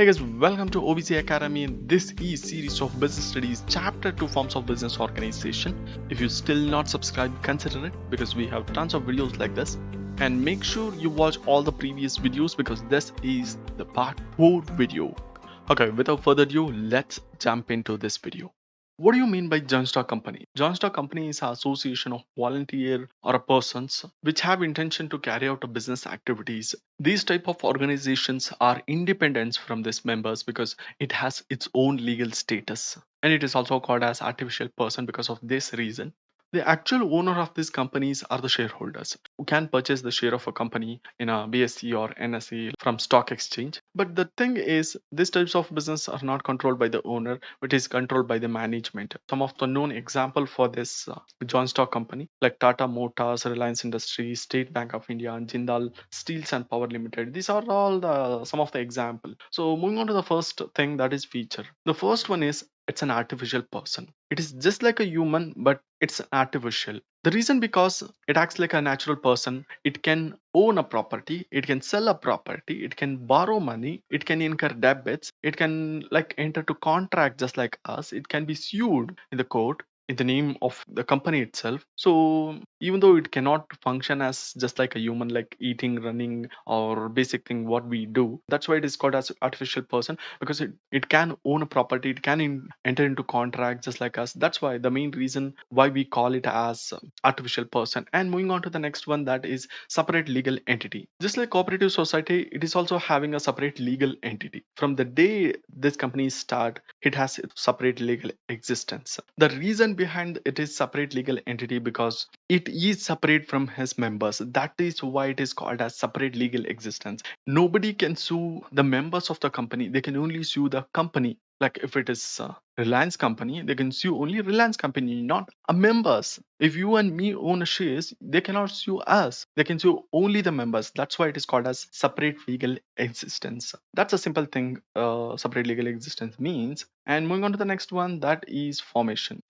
Hey guys, welcome to OBC Academy. This is series of business studies, chapter 2 forms of business organization. If you still not subscribed, consider it because we have tons of videos like this. And make sure you watch all the previous videos because this is the part 4 video. Okay, without further ado, let's jump into this video. What do you mean by joint stock company? Joint stock company is an association of volunteer or persons which have intention to carry out a business activities. These type of organizations are independent from these members because it has its own legal status, and it is also called as artificial person because of this reason. The actual owner of these companies are the shareholders who can purchase the share of a company in a BSE or NSE from stock exchange. But the thing is, these types of business are not controlled by the owner, but is controlled by the management. Some of the known example for this joint stock company like Tata Motors, Reliance Industries, State Bank of India, and Jindal Steels and Power Limited. These are all the some of the example. So moving on to the first thing, that is feature. The first one is it's an artificial person. It is just like a human, but it's artificial. The reason because it acts like a natural person. It can own a property, it can sell a property, it can borrow money, it can incur debits, it can like enter to contract just like us, it can be sued in the court in the name of the company itself. So even though it cannot function as just like a human, like eating, running, or basic thing what we do, that's why it is called as artificial person, because it can own a property, it can enter into contract just like us. That's why the main reason why we call it as artificial person. And moving on to the next one, that is separate legal entity. Just like cooperative society, it is also having a separate legal entity. From the day this company start, it has its separate legal existence. The reason behind it is separate legal entity because it is separate from his members. That is why it is called as separate legal existence. Nobody can sue the members of the company, they can only sue the company. Like if it is Reliance company, they can sue only Reliance company, not a members. If you and me own shares, they cannot sue us, they can sue only the members. That's why it is called as separate legal existence. That's a simple thing separate legal existence means. And moving on to the next one, that is formation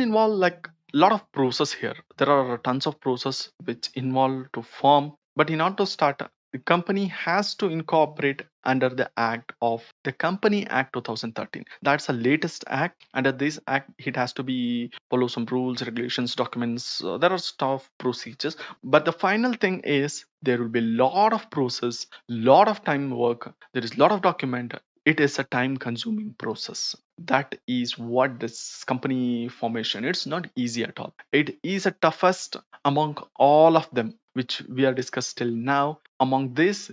involve like lot of process here. There are tons of process which involve to form, but in order to start, the company has to incorporate under the act of the Company Act 2013. That's the latest act. Under this act, it has to be follow some rules, regulations, documents. There are stuff procedures, but the final thing is there will be a lot of process, lot of time work. There is a lot of document. It is a time consuming process. That is what this company formation, it's not easy at all. It is a toughest among all of them which we are discussed till now. Among this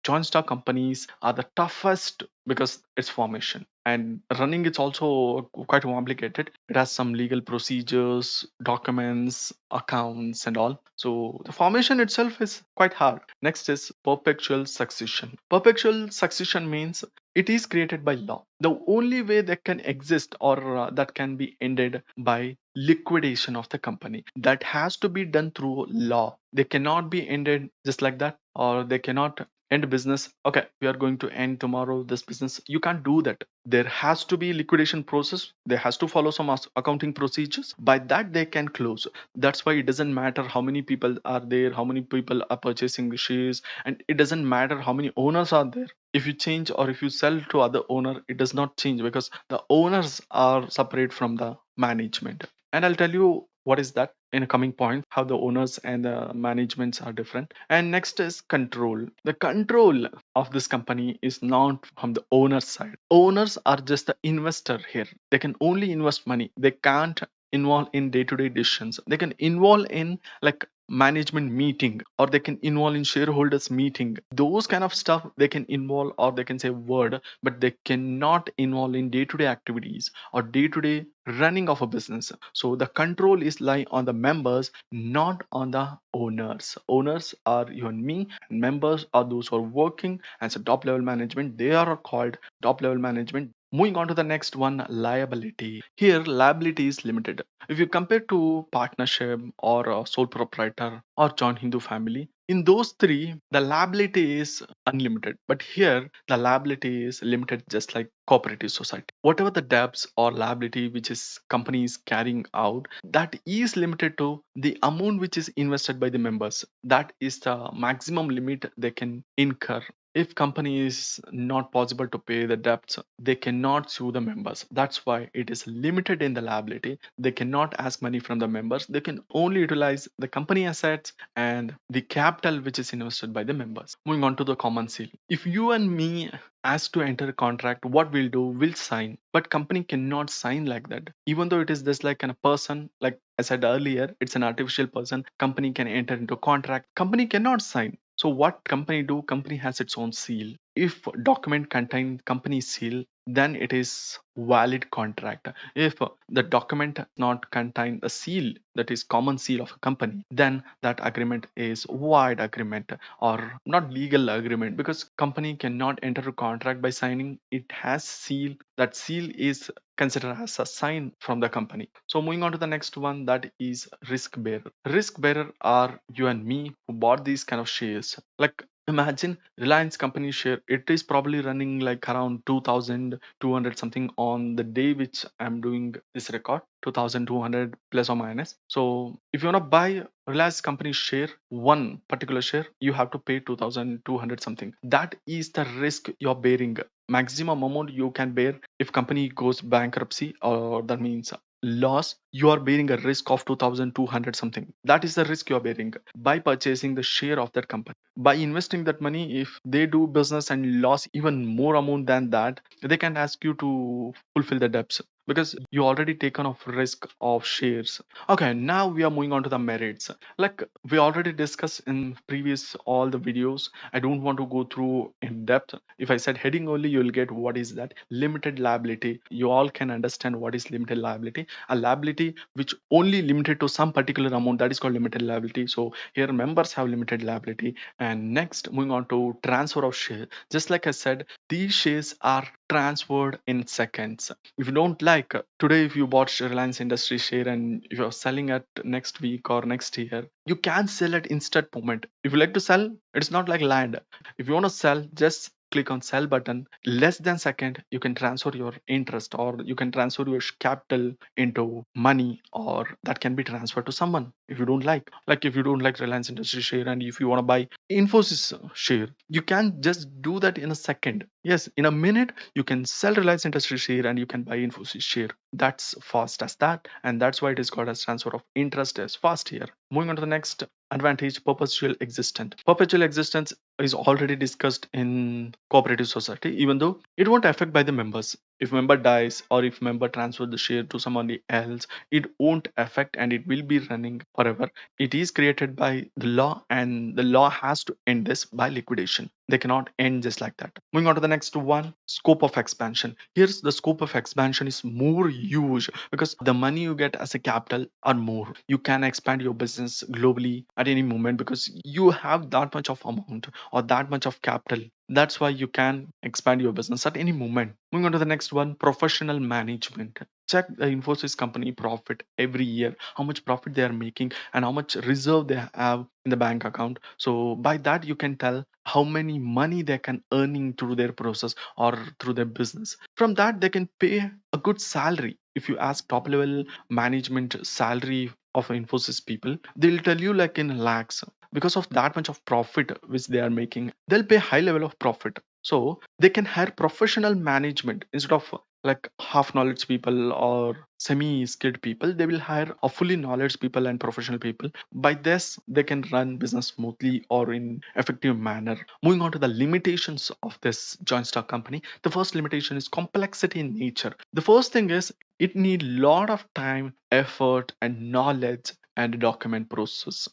joint stock companies are the toughest because it's formation, and running it's also quite complicated. It has some legal procedures, documents, accounts, and all. So the formation itself is quite hard. Next is perpetual succession. Perpetual succession means it is created by law. The only way that can exist or that can be ended by liquidation of the company. That has to be done through law. They cannot be ended just like that, or they cannot end business. Okay, we are going to end tomorrow this business. You can't do that. There has to be liquidation process. They has to follow some accounting procedures. By that they can close. That's why it doesn't matter how many people are there, how many people are purchasing the shares, and it doesn't matter how many owners are there. If you change or if you sell to other owner, it does not change because the owners are separate from the management. And I'll tell you what is that in a coming point, how the owners and the managements are different. And next is control. The control of this company is not from the owner's side. Owners are just the investor here. They can only invest money, they can't involve in day-to-day decisions. They can involve in like management meeting, or they can involve in shareholders meeting. Those kind of stuff they can involve, or they can say word, but they cannot involve in day-to-day activities or day-to-day running of a business. So the control is lie on the members, not on the owners. Owners are you and me, and members are those who are working as a top level management. They are called top level management. Moving on to the next one, liability. Here liability is limited. If you compare to partnership or a sole proprietor or joint Hindu family, in those three the liability is unlimited, but here the liability is limited, just like cooperative society. Whatever the debts or liability which is company is carrying out, that is limited to the amount which is invested by the members. That is the maximum limit they can incur. if company is not possible to pay the debts, they cannot sue the members. That's why it is limited in the liability. They cannot ask money from the members. They can only utilize the company assets and the capital which is invested by the members. Moving on to the common seal. If you and me ask to enter a contract, what we'll do, we'll sign. But company cannot sign like that. Even though it is just like a person, like I said earlier, it's an artificial person. Company can enter into contract. Company cannot sign. So what company do? Company has its own seal. If document contain company seal, then it is valid contract. If the document not contain a seal, that is common seal of a company, then that agreement is void agreement or not legal agreement, because company cannot enter a contract by signing. It has seal. That seal is considered as a sign from the company. So moving on to the next one, that is risk bearer. Risk bearer are you and me who bought these kind of shares. Like imagine Reliance company share, it is probably running like around 2200 something on the day which I'm doing this record, 2200 plus or minus. So if you want to buy Reliance company share, one particular share, you have to pay 2200 something. That is the risk you're bearing. Maximum amount you can bear if company goes bankruptcy, or that means loss, you are bearing a risk of 2200 something. That is the risk you are bearing by purchasing the share of that company. By investing that money, if they do business and loss even more amount than that, they can ask you to fulfill the debts, because you already taken off risk of shares. Okay, now we are moving on to the merits. Like we already discussed in previous all the videos, I don't want to go through in depth. If I said heading only, you'll get what is that limited liability. You all can understand what is limited liability. A liability which only limited to some particular amount, that is called limited liability. So here members have limited liability. And next, moving on to transfer of share. Just like I said, these shares are transferred in seconds. If you don't like today, if you bought Reliance Industry share and if you're selling it next week or next year, you can sell at instant moment. If you like to sell, it's not like land. If you want to sell, just click on sell button. Less than second, you can transfer your interest, or you can transfer your capital into money, or that can be transferred to someone if you don't like if you don't like Reliance Industry share and if you want to buy Infosys share, you can just do that in a second. Yes, in a minute you can sell Reliance Industry share and you can buy Infosys share. That's fast as that, and that's why it is called as transfer of interest as fast here. Moving on to the next advantage, perpetual existence. Perpetual existence is already discussed in cooperative society, even though it won't affect by the members. If member dies or if member transfer the share to somebody else, it won't affect and it will be running forever. It is created by the law, and the law has to end this by liquidation. They cannot end just like that. Moving on to the next one, scope of expansion. Here's the scope of expansion is more huge, because the money you get as a capital are more. You can expand your business globally at any moment because you have that much of amount or that much of capital. That's why you can expand your business at any moment. Moving on to the next one, professional management. Check the Infosys company profit every year, how much profit they are making and how much reserve they have in the bank account. So by that you can tell how many money they can earning through their process or through their business. From that they can pay a good salary. If you ask top level management salary of Infosys people, they'll tell you like in lakhs. Because of that much of profit which they are making, they'll pay high level of profit. So they can hire professional management instead of like half knowledge people or semi skilled people. They will hire a fully knowledge people and professional people. By this they can run business smoothly or in effective manner. Moving on to the limitations of this joint stock company, the first limitation is complexity in nature. The first thing is it need lot of time, effort and knowledge and document process.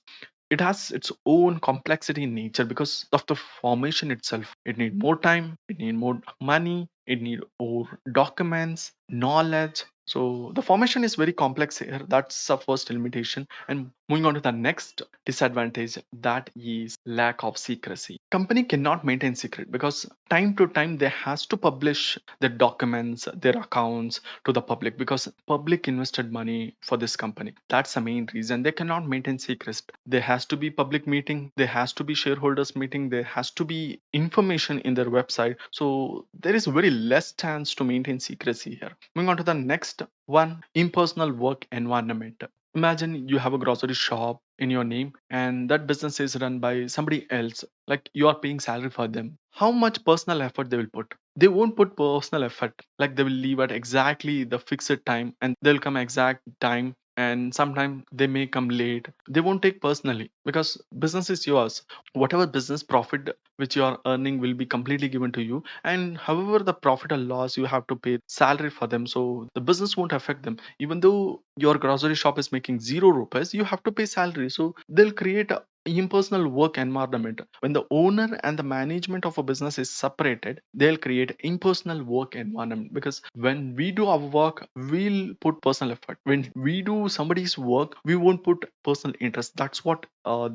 It has its own complexity in nature because of the formation itself. It need more time, it need more money, it need more documents, knowledge. So the formation is very complex here. That's the first limitation. And moving on to the next disadvantage, that is lack of secrecy. Company cannot maintain secret because time to time they has to publish their documents, their accounts to the public, because public invested money for this company. That's the main reason they cannot maintain secrets. There has to be public meeting, there has to be shareholders meeting, there has to be information in their website. So there is very less chance to maintain secrecy here. Moving on to the next one, impersonal work environment. Imagine you have a grocery shop in your name and that business is run by somebody else. Like you are paying salary for them. How much personal effort they will put? They won't put personal effort. Like they will leave at exactly the fixed time and they'll come exact time, and sometimes they may come late. They won't take personally because business is yours. Whatever business profit which you are earning will be completely given to you, and however the profit or loss you have to pay salary for them, so the business won't affect them. Even though your grocery shop is making 0 rupees, you have to pay salary, so they'll create a impersonal work environment. When the owner and the management of a business is separated, they'll create impersonal work environment, because when we do our work we'll put personal effort. When we do somebody's work we won't put personal interest. That's what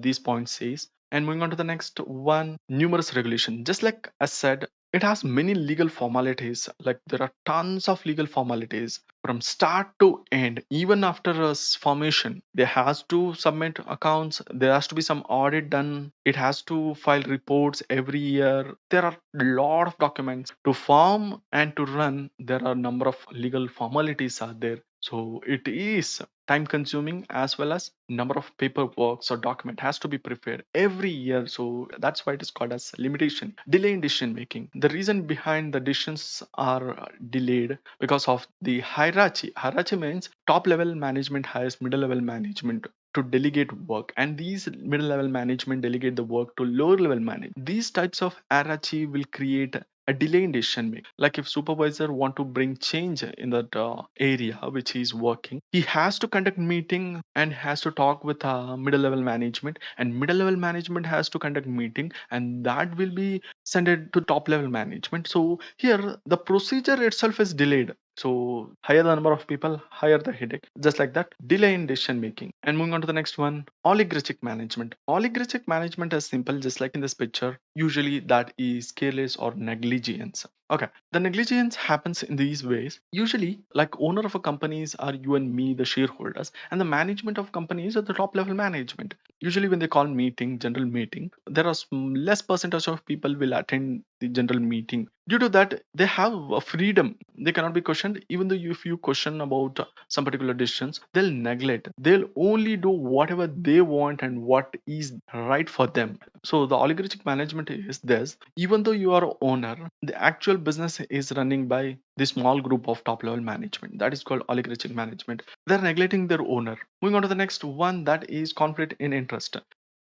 this point says. And moving on to the next one, numerous regulation. Just like I said, it has many legal formalities. Like there are tons of legal formalities from start to end. Even after a formation, there has to submit accounts. There has to be some audit done. It has to file reports every year. There are a lot of documents to form and to run. There are a number of legal formalities are there. So it is time consuming, as well as number of paperwork or document has to be prepared every year. So that's why it is called as limitation, delay in decision making. The reason behind the decisions are delayed because of the hierarchy means top level management hires middle level management to delegate work, and these middle level management delegate the work to lower level management. These types of hierarchy will create a delay in decision making. Like if supervisor want to bring change in that area which he is working, he has to conduct meeting and has to talk with middle level management, and middle level management has to conduct meeting, and that will be sent it to top level management. So here the procedure itself is delayed. So higher the number of people, higher the headache. Just like that, delay in decision making. And moving on to the next one, oligarchic management. Oligarchic management is simple, just like in this picture. Usually that is careless or negligence. Okay, the negligence happens in these ways. Usually, like owner of a companies are you and me, the shareholders, and the management of companies are the top level management. Usually, when they call meeting, general meeting, there are less percentage of people will attend the general meeting. Due to that, they have a freedom. They cannot be questioned. Even though if you question about some particular decisions, they'll neglect. They'll only do whatever they want and what is right for them. So the oligarchic management is this. Even though you are owner, the actual business is running by the small group of top level management. That is called oligarchic management. They're neglecting their owner. Moving on to the next one, that is conflict in interest.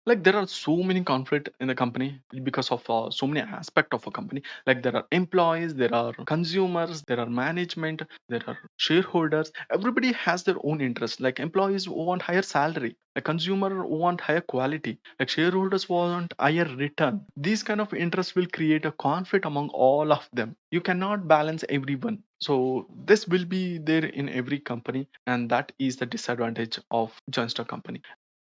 Like there are so many conflict in the company because of so many aspect of a company. Like there are employees, there are consumers, there are management, there are shareholders. Everybody has their own interest. Like employees want higher salary, a consumer want higher quality, like shareholders want higher return. These kind of interests will create a conflict among all of them. You cannot balance everyone. So this will be there in every company, and that is the disadvantage of joint stock company.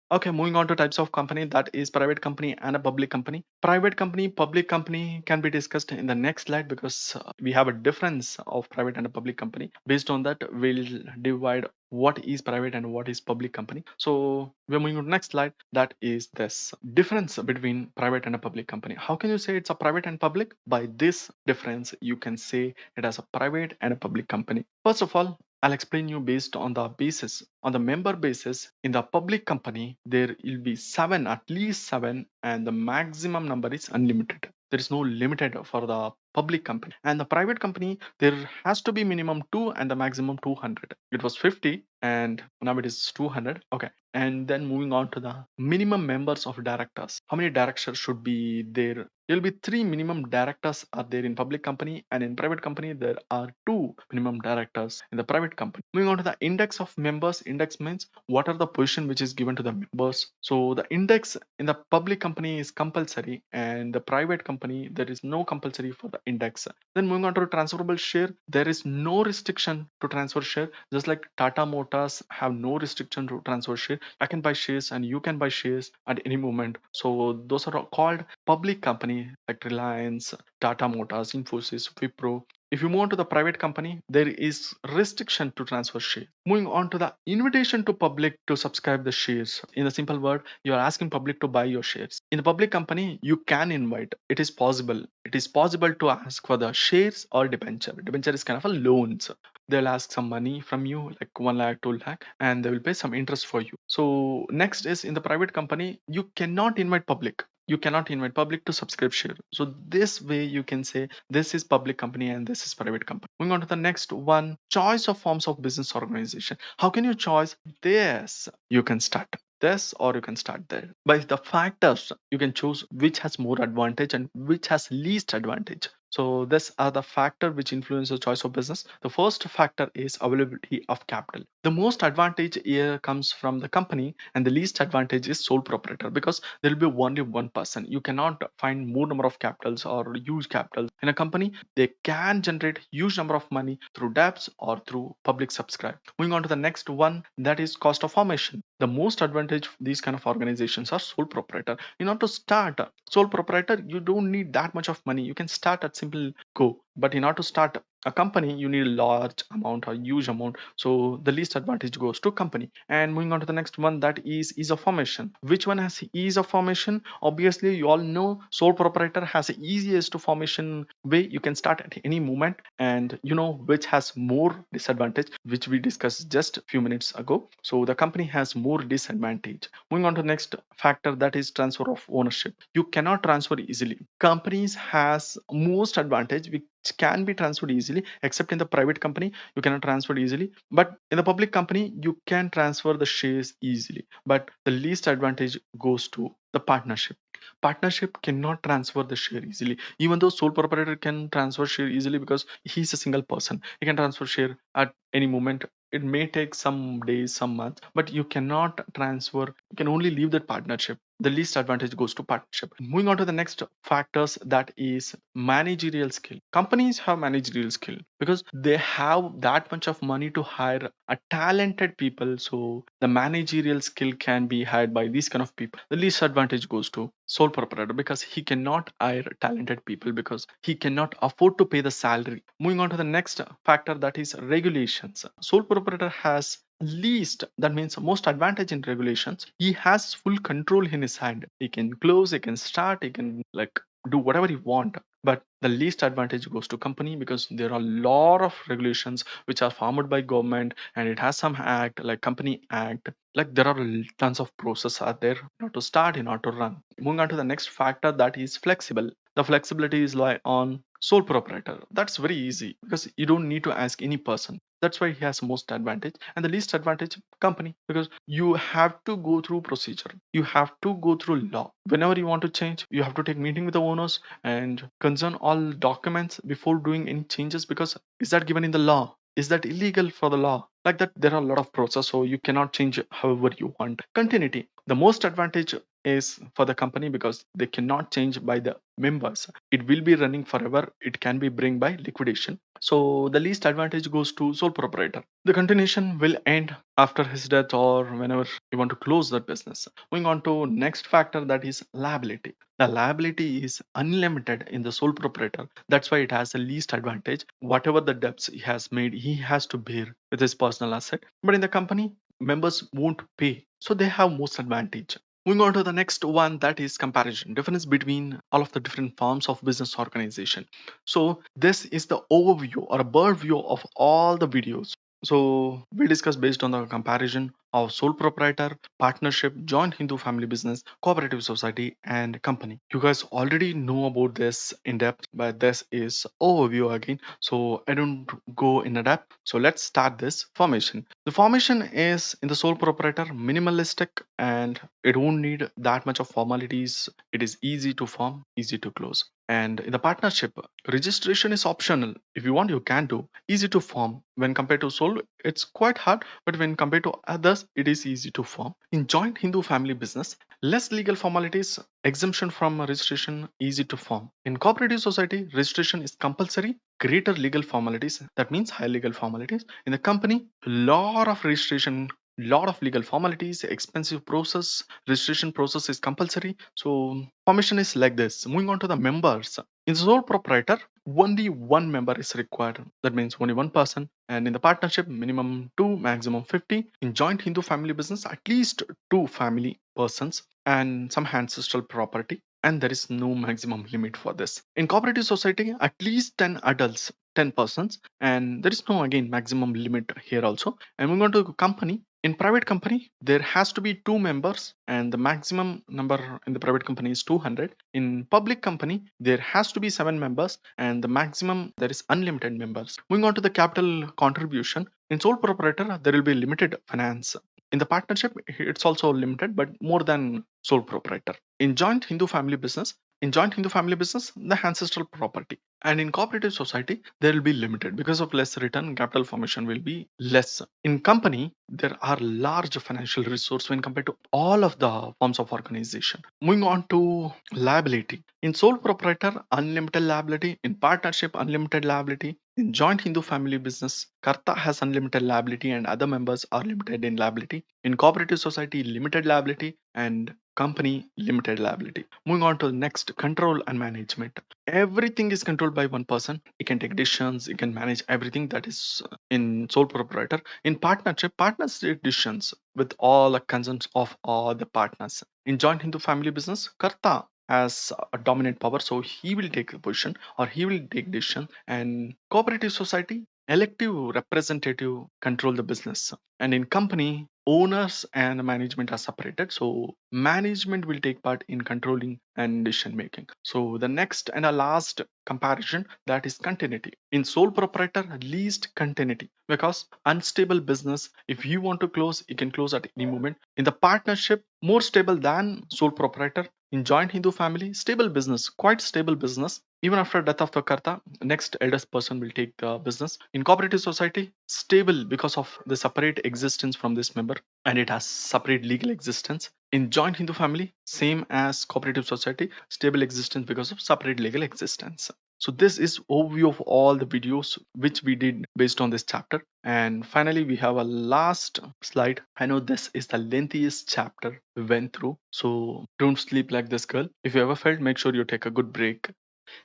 Okay, moving on to types of company, that is private company and a public company. Private company, public company can be discussed in the next slide, because we have a difference of private and a public company. Based on that, we'll divide what is private and what is public company. So we're moving on to next slide. That is this difference between private and a public company. How can you say it's a private and public? By this difference, you can say it as a private and a public company. First of all, I'll explain you based on the basis, on the member basis. In the public company, there will be seven, at least seven, and the maximum number is unlimited. There is no limited for the public company. And the private company, there has to be minimum 2 and the maximum 200. It was 50 and now it is 200. Okay. And then moving on to the minimum members of directors. How many directors should be there? There will be 3 minimum directors are there in public company, and in private company there are 2 minimum directors in the private company. Moving on to the index of members. Index means what are the position which is given to the members. So the index in the public company is compulsory, and the private company there is no compulsory for the index. Then moving on to transferable share, there is no restriction to transfer share. Just like Tata Motors have no restriction to transfer share. I can buy shares and you can buy shares at any moment. So those are called public company, like Reliance, Tata Motors, Infosys, Wipro. If you move on to the private company, there is restriction to transfer share. Moving on to the invitation to public to subscribe the shares. In a simple word, you are asking public to buy your shares. In the public company, you can invite. It is possible. It is possible to ask for the shares or debenture. Debenture is kind of a loans. they'll ask some money from you, like 1 lakh, 2 lakh, and they will pay some interest for you. So next is, in the private company, you cannot invite public. You cannot invite public to subscribe share. So this way you can say this is public company and this is private company. Moving on to the next one, choice of forms of business organization. How can you choose this? You can start this or you can start there. By the factors, you can choose which has more advantage and which has least advantage. So these are the factor which influence the choice of business. The first factor is availability of capital. The most advantage here comes from the company, and the least advantage is sole proprietor, because there will be only one person. You cannot find more number of capitals or huge capitals in a company. They can generate huge number of money through debts or through public subscribe. Moving on to the next one, that is cost of formation. The most advantage of these kind of organizations are sole proprietor. In order to start sole proprietor, you don't need that much of money. You can start at simple go, but in order to start a company, you need a large amount or huge amount. So the least advantage goes to company. And moving on to the next one, that is ease of formation. Which one has ease of formation? Obviously you all know sole proprietor has the easiest to formation way. You can start at any moment. And you know which has more disadvantage, which we discussed just a few minutes ago. So the company has more disadvantage. Moving on to the next factor, that is transfer of ownership. You cannot transfer easily. Companies has most advantage which can be transferred easily, except in the private company you cannot transfer easily, but in the public company you can transfer the shares easily. But the least advantage goes to the partnership. Partnership cannot transfer the share easily, even though sole proprietor can transfer share easily because he's a single person. He can transfer share at any moment. It may take some days, some months, but you cannot transfer. You can only leave that partnership. The least advantage goes to partnership. Moving on to the next factors, that is managerial skill. Companies have managerial skill because they have that much of money to hire a talented people. So the managerial skill can be hired by these kind of people. The least advantage goes to sole proprietor because he cannot hire talented people because he cannot afford to pay the salary. Moving on to the next factor, that is regulations. Sole proprietor has least, that means most advantage in regulations. He has full control in his hand. He can close, he can start, he can like do whatever he want. But the least advantage goes to company because there are a lot of regulations which are formed by government, and it has some act like company act. Like there are tons of process are there not to start, in order to run. Moving on to the next factor, that is flexible. The flexibility is lie on sole proprietor. That's very easy because you don't need to ask any person. That's why he has most advantage. And the least advantage, company, because you have to go through procedure, you have to go through law. Whenever you want to change, you have to take meeting with the owners and concern all documents before doing any changes, because is that given in the law, is that illegal for the law, like that there are a lot of process, so you cannot change however you want. Continuity, the most advantage is for the company because they cannot change by the members. It will be running forever. It can be bring by liquidation. So the least advantage goes to sole proprietor. The continuation will end after his death or whenever you want to close that business. Moving on to next factor, that is liability. The liability is unlimited in the sole proprietor. That's why it has the least advantage. Whatever the debts he has made, he has to bear with his personal asset. But in the company, members won't pay. So they have most advantage. Moving on to the next one, that is comparison. Difference between all of the different forms of business organization. So this is the overview or a bird view of all the videos. So we discussed based on the comparison of sole proprietor, partnership, joint Hindu family business, cooperative society, and company. You guys already know about this in depth, but this is overview again. So I don't go in depth. So let's start this formation. The formation is in the sole proprietor minimalistic, and it won't need that much of formalities. It is easy to form, easy to close. And in the partnership, registration is optional. If you want, you can do. Easy to form. When compared to sole, it's quite hard, but when compared to others, it is easy to form. In joint Hindu family business, less legal formalities, exemption from registration, easy to form. In cooperative society, registration is compulsory, greater legal formalities, that means high legal formalities. In the company, lot of registration, lot of legal formalities, expensive process. Registration process is compulsory. So formation is like this. Moving on to the members. In sole proprietor, only one member is required. That means only one person. And in the partnership, minimum 2, maximum 50. In joint Hindu family business, at least 2 family persons and some ancestral property. And there is no maximum limit for this. In cooperative society, at least 10 adults. 10 persons, and there is no again maximum limit here also. And moving on to company. In private company, there has to be 2 members, and the maximum number in the private company is 200. In public company, there has to be 7 members, and the maximum there is unlimited members. Moving on to the capital contribution. In sole proprietor, there will be limited finance. In the partnership, it's also limited, but more than sole proprietor. In joint Hindu family business, the ancestral property. And in cooperative society, there will be limited because of less return, capital formation will be less. In company, there are large financial resources when compared to all of the forms of organization. Moving on to liability. In sole proprietor, unlimited liability. In partnership, unlimited liability. In joint Hindu family business, Karta has unlimited liability and other members are limited in liability. In cooperative society, limited liability, and company, limited liability. Moving on to the next, control and management. Everything is controlled by one person. He can take decisions, he can manage everything. That is in sole proprietor. In partnership, partners take decisions with all the concerns of all the partners. In joint Hindu family business, Karta has a dominant power, so he will take a position or he will take decision. And cooperative society, elective representative control the business. And in company, owners and management are separated, so management will take part in controlling and decision making. So the next and a last comparison, that is continuity. In sole proprietor, least continuity, because unstable business, if you want to close, you can close at any moment. In the partnership, more stable than sole proprietor. In joint Hindu family, stable business, quite stable business. Even after death of the Karta, next eldest person will take the business. In cooperative society, stable because of the separate existence from this member, and it has separate legal existence. In joint Hindu family, same as cooperative society, stable existence because of separate legal existence. So this is overview of all the videos which we did based on this chapter. And finally, we have a last slide. I know this is the lengthiest chapter we went through, so don't sleep like this girl. If you ever felt, make sure you take a good break.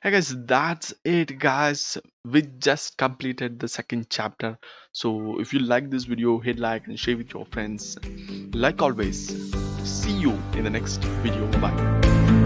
Hey guys, that's it guys. We just completed the second chapter. So if you like this video, hit like and share with your friends. Like always, see you in the next video. Bye.